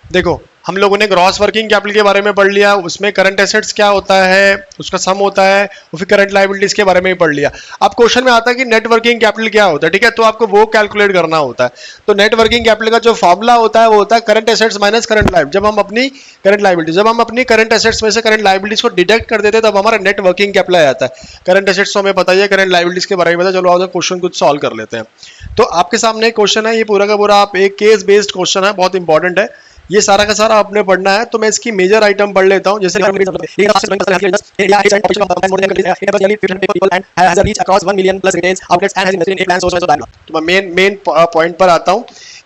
देखो, हम लोगों ने ग्रॉस वर्किंग कैपिटल के बारे में पढ़ लिया, उसमें करंट एसेट्स क्या होता है, उसका सम होता है, और फिर करंट लायबिलिटीज के बारे में भी पढ़ लिया। अब क्वेश्चन में आता है कि नेट वर्किंग कैपिटल क्या होता है, ठीक है, तो आपको वो कैलकुलेट करना होता है। तो नेट वर्किंग कैपिटल का जो फॉर्मूला होता है वो होता है current assets minus current liability. जब हम अपनी करंट एसेट्स में से करंट लायबिलिटीज को डिडक्ट कर देते हैं तब हमारा नेट वर्किंग कैपिटल आ जाता है। करंट एसेट्स तो हमें पता ही है, करंट लायबिलिटीज के बारे में पता। चलो आओ क्वेश्चन कुछ सॉल्व कर लेते हैं। तो आपके सामने एक क्वेश्चन है, ये पूरा का पूरा आप एक केस बेस्ड क्वेश्चन है, बहुत इंपॉर्टेंट है। ये सारा का सारा आपने पढ़ना है, तो मैं इसकी मेजर आइटम पढ़ लेता हूं। जैसे तो मैं मेन पॉइंट पर आता हूं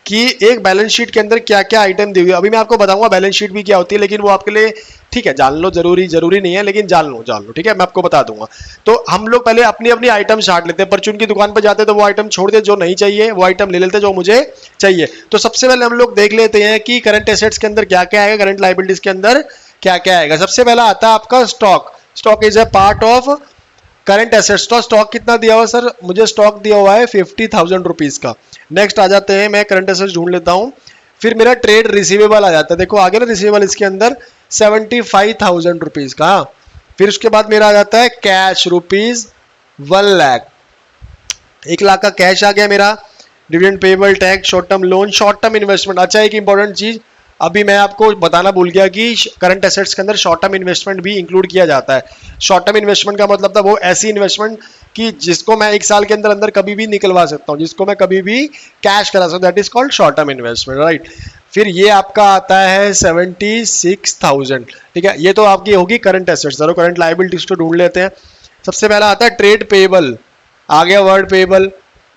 कि एक बैलेंस शीट के अंदर क्या क्या आइटम दी हुई है। अभी मैं आपको बताऊंगा बैलेंस शीट भी क्या होती है, लेकिन वो आपके लिए ठीक है, जान लो, जरूरी नहीं है, लेकिन जान लो, ठीक है, मैं आपको बता दूंगा। तो हम लोग पहले अपनी अपनी आइटम छाट लेते हैं। परचून की दुकान पर जाते हैं तो वो आइटम छोड़ दे जो नहीं चाहिए, वो आइटम ले लेते हैं जो मुझे चाहिए। तो सबसे पहले हम लोग देख लेते हैं कि करंट एसेट्स के अंदर क्या क्या आएगा, करंट लायबिलिटीज के अंदर क्या क्या आएगा। सबसे पहला आता है आपका stock. Stock is a part of current assets. तो स्टॉक कितना दिया हुआ है सर, मुझे स्टॉक दिया हुआ है 50,000 रुपीज का। नेक्स्ट आ जाते हैं, मैं करंट एसेट्स ढूंढ लेता हूं। फिर मेरा ट्रेड रिसीवेबल आ जाता है, देखो आगे ना रिसीवेबल इसके अंदर 75,000 रुपीज का। फिर उसके बाद मेरा आ जाता है कैश रुपीज 1 लाख, 1 लाख का कैश आ गया मेरा। Dividend payable, tax, short term loan, short term investment. अच्छा, एक इंपॉर्टेंट चीज अभी मैं आपको बताना भूल गया कि करंट एसेट्स के अंदर शॉर्ट टर्म इन्वेस्टमेंट भी इंक्लूड किया जाता है। शॉर्ट टर्म इन्वेस्टमेंट का मतलब था वो ऐसी इन्वेस्टमेंट कि जिसको मैं 1 साल के अंदर अंदर कभी भी निकलवा सकता हूं, जिसको मैं कभी भी कैश करा सकता हूं, that is called short term investment, right. फिर ये आपका आता है 76,000, ठीक है। ये तो आपकी होगी करंट एसेट्स। चलो करंट लायबिलिटीज को ढूंढ लेते हैं। सबसे पहला आता है ट्रेड पेबल, आ गया वर्ड पेबल,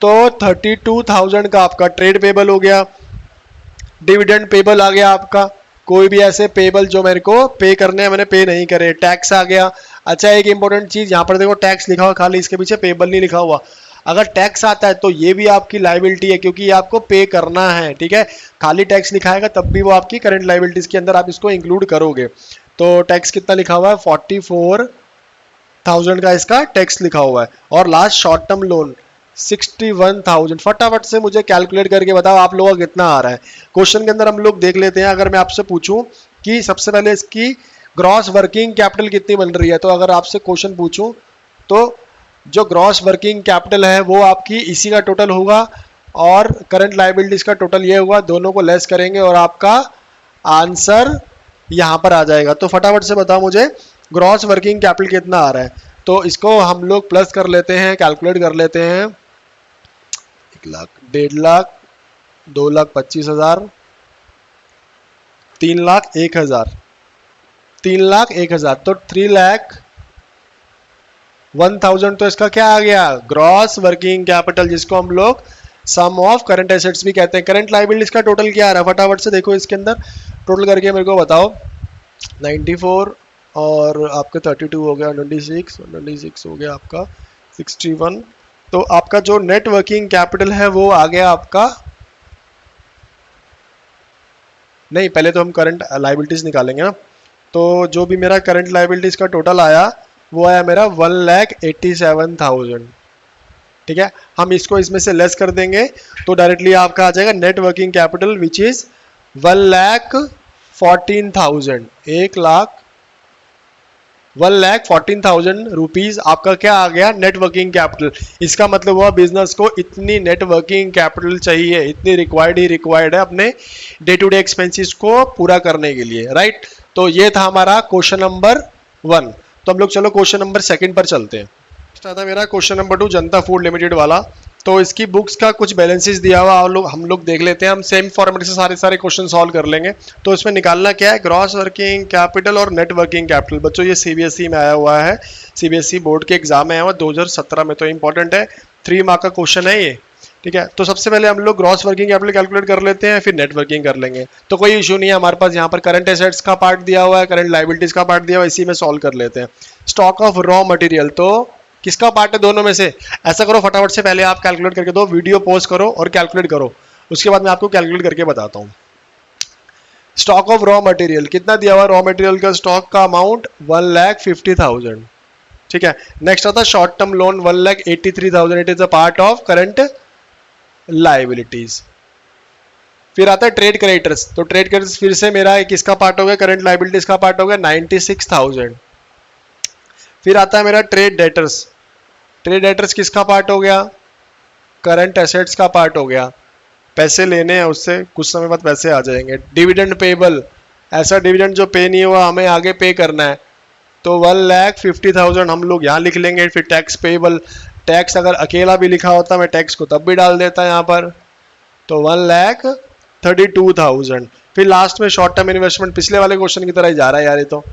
तो 32,000 का आपका ट्रेड पेबल हो गया। डिविडेंड पेबल आ गया आपका, कोई भी ऐसे पेबल जो मेरे को पे करने हैं, मैंने पे नहीं करे। टैक्स आ गया। अच्छा, एक इंपॉर्टेंट चीज यहाँ पर देखो, टैक्स लिखा हुआ खाली, इसके पीछे पेबल नहीं लिखा हुआ। अगर टैक्स आता है तो ये भी आपकी लायबिलिटी है, क्योंकि ये आपको पे करना है, ठीक है। खाली टैक्स लिखाएगा तब भी वो आपकी करंट लायबिलिटीज के अंदर आप इसको इंक्लूड करोगे। तो टैक्स कितना लिखा हुआ है, 44,000 का इसका टैक्स लिखा हुआ है। और लास्ट शॉर्ट टर्म लोन 61,000। फटाफट से मुझे कैलकुलेट करके बताओ आप लोगों का कितना आ रहा है। क्वेश्चन के अंदर हम लोग देख लेते हैं। अगर मैं आपसे पूछूं कि सबसे पहले इसकी ग्रॉस वर्किंग कैपिटल कितनी बन रही है, तो अगर आपसे क्वेश्चन पूछूं तो जो ग्रॉस वर्किंग कैपिटल है वो आपकी इसी का टोटल होगा और करंट लायबिलिटीज का टोटल ये होगा, दोनों को लेस करेंगे और आपका आंसर यहां पर आ जाएगा। तो फटाफट से बताओ मुझे ग्रॉस वर्किंग कैपिटल कितना आ रहा है। तो इसको हम लोग प्लस कर लेते हैं, कैलकुलेट कर लेते हैं। 1 लाख, 1.5 लाख, 2,25,000, 3,01,000, 3,01,000, तो 3,01,000। तो इसका क्या आ गया, ग्रॉस वर्किंग कैपिटल, जिसको हम लोग सम ऑफ करंट एसेट्स भी कहते हैं। करंट लायबिलिटीज का टोटल क्या आ रहा है, फटाफट से देखो इसके अंदर टोटल करके मेरे को बताओ। 94 और आपका 32 हो गया, 26 हो गया आपका 61। तो आपका जो नेट वर्किंग कैपिटल है वो आ गया आपका, नहीं पहले तो हम करंट लायबिलिटीज निकालेंगे ना। तो जो भी मेरा करंट लायबिलिटीज का टोटल आया वो आया मेरा 1,87,000, ठीक है। हम इसको इसमें से लेस कर देंगे तो डायरेक्टली आपका आ जाएगा net working capital which is 1,14,000, 1,14,000 rupees आपका क्या आ गया, नेट वर्किंग कैपिटल। इसका मतलब हुआ बिजनेस को इतनी नेट वर्किंग कैपिटल चाहिए, इतनी रिक्वायर्ड है अपने डे टू डे एक्सपेंसेस को पूरा करने के लिए, राइट। तो ये था हमारा क्वेश्चन नंबर 1। तो हम लोग चलो क्वेश्चन नंबर 2 पर चलते हैं। था मेरा क्वेश्चन नंबर 2 जनता फूड लिमिटेड वाला। तो इसकी बुक्स का कुछ बैलेंसेस दिया हुआ हम लोग देख लेते हैं। हम सेम फॉर्मेट से सारे क्वेश्चन सॉल्व कर लेंगे। तो इसमें निकालना क्या है, ग्रॉस वर्किंग कैपिटल और नेट वर्किंग कैपिटल। बच्चों ये सीबीएसई में आया हुआ है, सीबीएसई बोर्ड के एग्जाम में आया हुआ 2017 में, तो इंपॉर्टेंट है, 3 मार्क का क्वेश्चन है ये, ठीक है। तो सबसे पहले हम लोग ग्रॉस वर्किंग कैपिटल कैलकुलेट कर लेते हैं, फिर नेट वर्किंग कर लेंगे। तो कोई इशू नहीं है, हमारे पास यहाँ पर करंट एसेट्स का पार्ट दिया हुआ है, करंट लायबिलिटीज का पार्ट दिया हुआ है, इसी में सॉल्व कर लेते हैं। स्टॉक ऑफ रॉ मटेरियल, तो किसका पार्ट है, दोनों में से। ऐसा करो फटाफट से पहले आप कैलकुलेट करके दो, वीडियो पॉज करो और कैलकुलेट करो, उसके बाद मैं आपको कैलकुलेट करके बताता हूं। स्टॉक ऑफ रॉ मटेरियल कितना दिया हुआ, रॉ मटेरियल का स्टॉक का अमाउंट 1,50,000, ठीक है। नेक्स्ट आता है short term loan 1,83,000, it is a part of current liabilities. फिर आता है ट्रेड क्रेडिटर्स, तो ट्रेड क्रेडिटर्स फिर से मेरा किसका पार्ट हो गया, करंट लाइबिलिटीज का पार्ट हो गया 96,000। फिर आता है मेरा ट्रेड डेटर्स, ट्रेड डेटर्स किसका पार्ट हो गया, करंट एसेट्स का पार्ट हो गया, पैसे लेने हैं उससे, कुछ समय बाद पैसे आ जाएंगे। डिविडेंड पेबल, ऐसा डिविडेंड जो पे नहीं हुआ हमें आगे पे करना है, तो 1,50,000 हम लोग यहाँ लिख लेंगे। फिर टैक्स पेबल, टैक्स अगर अकेला भी लिखा होता मैं टैक्स को तब भी डाल देता यहाँ पर, तो 1,32,000। फिर लास्ट में शॉर्ट टर्म इन्वेस्टमेंट, पिछले वाले क्वेश्चन की तरह ही जा रहा है यार ये तो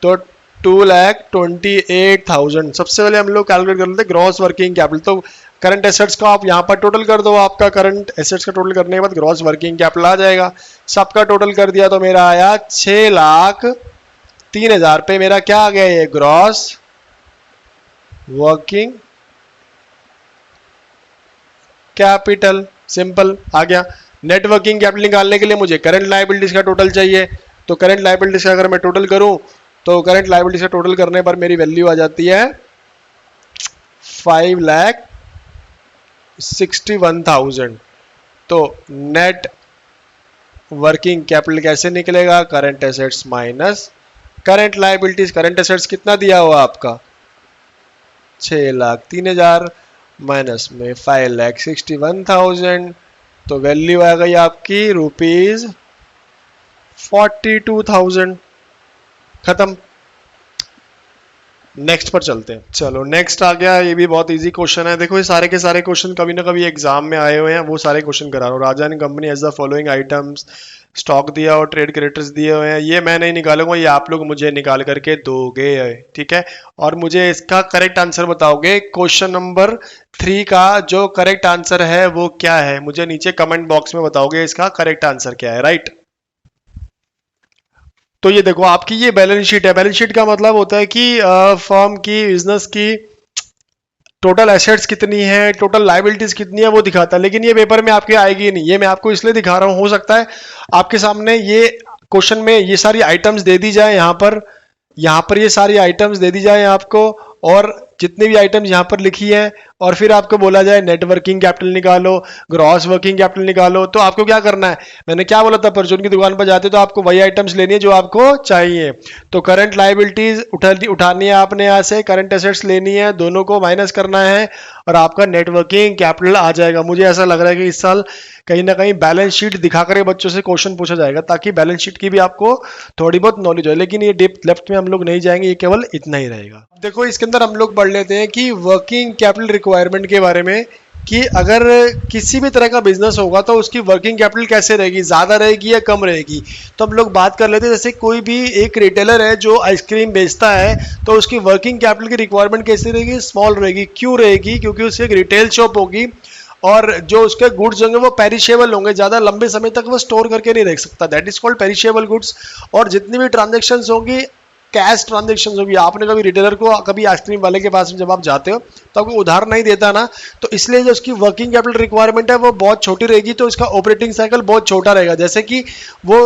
2,28,000। सबसे पहले हम लोग कैलकुलेट कर लेते हैं ग्रॉस वर्किंग कैपिटल। तो करंट एसेट्स का आप यहाँ पर टोटल कर दो, आपका करंट एसेट्स का टोटल करने के बाद ग्रॉस वर्किंग कैपिटल आ जाएगा। सबका टोटल कर दिया तो मेरा आया 6,03,000 पे मेरा क्या आ गया, ये ग्रॉस वर्किंग कैपिटल, सिंपल आ गया। नेट वर्किंग कैपिटल निकालने के लिए मुझे करंट लायबिलिटीज का टोटल चाहिए, तो करंट लायबिलिटीज का अगर मैं टोटल करूं तो करंट लायबिलिटीज का टोटल करने पर मेरी वैल्यू आ जाती है 5,61,000। तो नेट वर्किंग कैपिटल कैसे निकलेगा, current assets minus current liabilities. Current assets कितना दिया हुआ आपका 6,03,000 माइनस में 5,61,000, तो वैल्यू आ गई आपकी ₹42,000। खत्म। नेक्स्ट पर चलते हैं। चलो नेक्स्ट आ गया, ये भी बहुत इजी क्वेश्चन है। देखो ये सारे के सारे क्वेश्चन कभी ना कभी एग्जाम में आए हुए हैं, वो सारे क्वेश्चन करा रहा हूँ। Raja and company has the following items, stock दिया और ट्रेड क्रेडिटर्स दिए हुए हैं। ये मैं नहीं निकालूंगा, ये आप लोग मुझे निकाल करके दोगे, ठीक है। और मुझे इसका करेक्ट आंसर बताओगे। क्वेश्चन नंबर 3 का जो करेक्ट आंसर है वो क्या है, मुझे नीचे कमेंट बॉक्स में बताओगे इसका करेक्ट आंसर क्या है, राइट। तो ये देखो आपकी ये बैलेंस शीट है। बैलेंस शीट का मतलब होता है कि फर्म की, बिजनेस की टोटल एसेट्स कितनी है, टोटल लायबिलिटीज कितनी है वो दिखाता है। लेकिन ये पेपर में आपके आएगी नहीं, ये मैं आपको इसलिए दिखा रहा हूं, हो सकता है आपके सामने ये क्वेश्चन में ये सारी आइटम्स दे दी जाए, यहाँ पर ये सारी आइटम्स दे दी जाए आपको, और जितनी भी आइटम्स यहाँ पर लिखी है, और फिर आपको बोला जाए नेट वर्किंग कैपिटल निकालो, ग्रॉस वर्किंग कैपिटल निकालो, तो आपको क्या करना है, मैंने क्या बोला था, परचून की दुकान पर जाते तो आपको वही आइटम्स लेनी है जो आपको चाहिए। तो करंट लायबिलिटीज उठानी है आपने, यहाँ से करंट एसेट्स लेनी है, दोनों को माइनस करना है और आपका नेट वर्किंग कैपिटल आ जाएगा। मुझे ऐसा लग रहा है कि इस साल कहीं ना कहीं बैलेंस शीट दिखाकर बच्चों से क्वेश्चन पूछा जाएगा, ताकि बैलेंस शीट की भी आपको थोड़ी बहुत नॉलेज हो। लेकिन ये डेप्थ लेफ्ट में हम लोग नहीं जाएंगे, ये केवल इतना ही रहेगा। देखो इसके अंदर हम लोग पढ़ लेते हैं कि वर्किंग कैपिटल रिक्वायरमेंट के बारे में, कि अगर किसी भी तरह का बिजनेस होगा तो उसकी वर्किंग कैपिटल कैसे रहेगी, ज़्यादा रहेगी या कम रहेगी। तो हम लोग बात कर लेते हैं, जैसे कोई भी एक रिटेलर है जो आइसक्रीम बेचता है, तो उसकी वर्किंग कैपिटल की रिक्वायरमेंट कैसे रहेगी, स्मॉल रहेगी। क्यों रहेगी, क्योंकि उसकी एक रिटेल शॉप होगी और जो उसके गुड्स होंगे वो पेरिशेबल होंगे, ज़्यादा लंबे समय तक वो स्टोर करके नहीं रख सकता, that is called perishable goods. और जितनी भी ट्रांजेक्शन्स होंगी कैश ट्रांजेक्शन होगी। आपने कभी रिटेलर को, कभी आइसक्रीम वाले के पास में जब आप जाते हो तो आपको उधार नहीं देता ना, तो इसलिए जो उसकी वर्किंग कैपिटल रिक्वायरमेंट है वो बहुत छोटी रहेगी, तो इसका ऑपरेटिंग साइकिल बहुत छोटा रहेगा। जैसे कि वो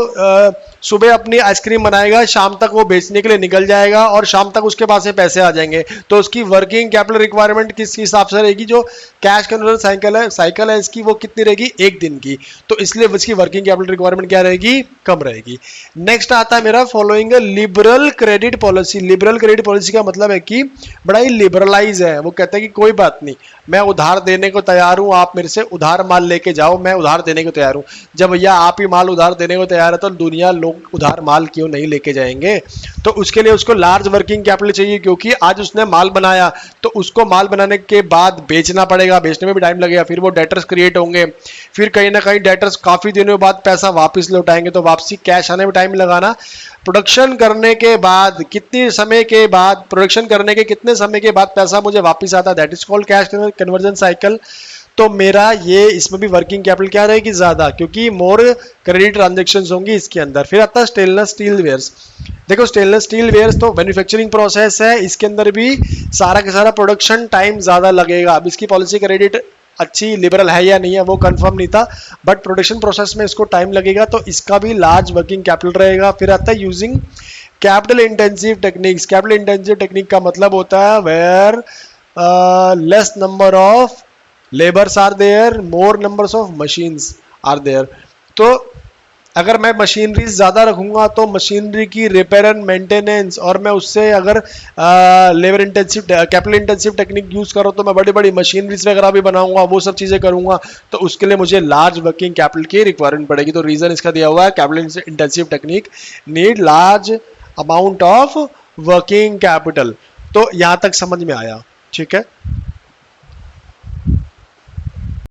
सुबह अपनी आइसक्रीम बनाएगा, शाम तक वो बेचने के लिए निकल जाएगा और शाम तक उसके पास से पैसे आ जाएंगे, तो उसकी वर्किंग कैपिटल रिक्वायरमेंट किस हिसाब से रहेगी, जो कैश कन्वर्जन साइकिल है इसकी वो कितनी रहेगी, एक दिन की, तो इसलिए उसकी वर्किंग कैपिटल रिक्वायरमेंट क्या रहेगी, कम रहेगी। नेक्स्ट आता है मेरा following liberal credit policy. Liberal credit policy का मतलब है कि बड़ा ही लिबरलाइज है, वो कहता है कि कोई बात नहीं, मैं उधार देने को तैयार हूं, आप मेरे से उधार माल लेके जाओ, मैं उधार देने को तैयार हूं। जब भैया आप ही माल उधार देने को तैयार है तो दुनिया लोग उधार माल क्यों नहीं लेके जाएंगे। तो उसके लिए उसको लार्ज वर्किंग कैपिटल चाहिए, क्योंकि आज उसने माल बनाया तो उसको माल बनाने के बाद बेचना पड़ेगा, बेचने में भी टाइम लगेगा, फिर वो डेटर्स क्रिएट होंगे, फिर कहीं ना कहीं डेटर्स काफी दिनों बाद पैसा वापस लौटाएंगे, तो वापसी कैश आने में टाइम लगाना। प्रोडक्शन करने के बाद कितने समय के बाद, प्रोडक्शन करने के कितने समय के बाद पैसा मुझे वापस आता है, that is called cash conversion cycle. तो मेरा ये इसमें भी वर्किंग कैपिटल क्या रहेगी, ज्यादा, क्योंकि मोर क्रेडिट ट्रांजेक्शन्स होंगी इसके अंदर। फिर आता है स्टेनलेस स्टील वेयर्स। देखो स्टेनलेस स्टील वेयर्स तो मैन्युफैक्चरिंग प्रोसेस है, इसके अंदर भी सारा का सारा प्रोडक्शन टाइम ज्यादा लगेगा। अब इसकी पॉलिसी क्रेडिट अच्छी लिबरल है या नहीं है वो कंफर्म नहीं था, बट प्रोडक्शन प्रोसेस में इसको टाइम लगेगा, तो इसका भी लार्ज वर्किंग कैपिटल रहेगा। फिर आता है using capital intensive techniques. Capital intensive technique का मतलब होता है where less number of labours are there, more numbers of machines. Are there. तो अगर मैं मशीनरी ज़्यादा रखूंगा तो मशीनरी की रिपेयर एंड मेंटेनेंस, और मैं उससे अगर labour intensive capital intensive technique use करूँ तो मैं बड़ी बड़ी मशीनरीज वगैरह भी बनाऊंगा, वो सब चीज़ें करूंगा, तो उसके लिए मुझे लार्ज वर्किंग कैपिटल की रिक्वायरमेंट पड़ेगी। तो रीज़न इसका दिया हुआ है, capital intensive technique need large amount of working capital. तो यहाँ तक समझ में आया, ठीक है।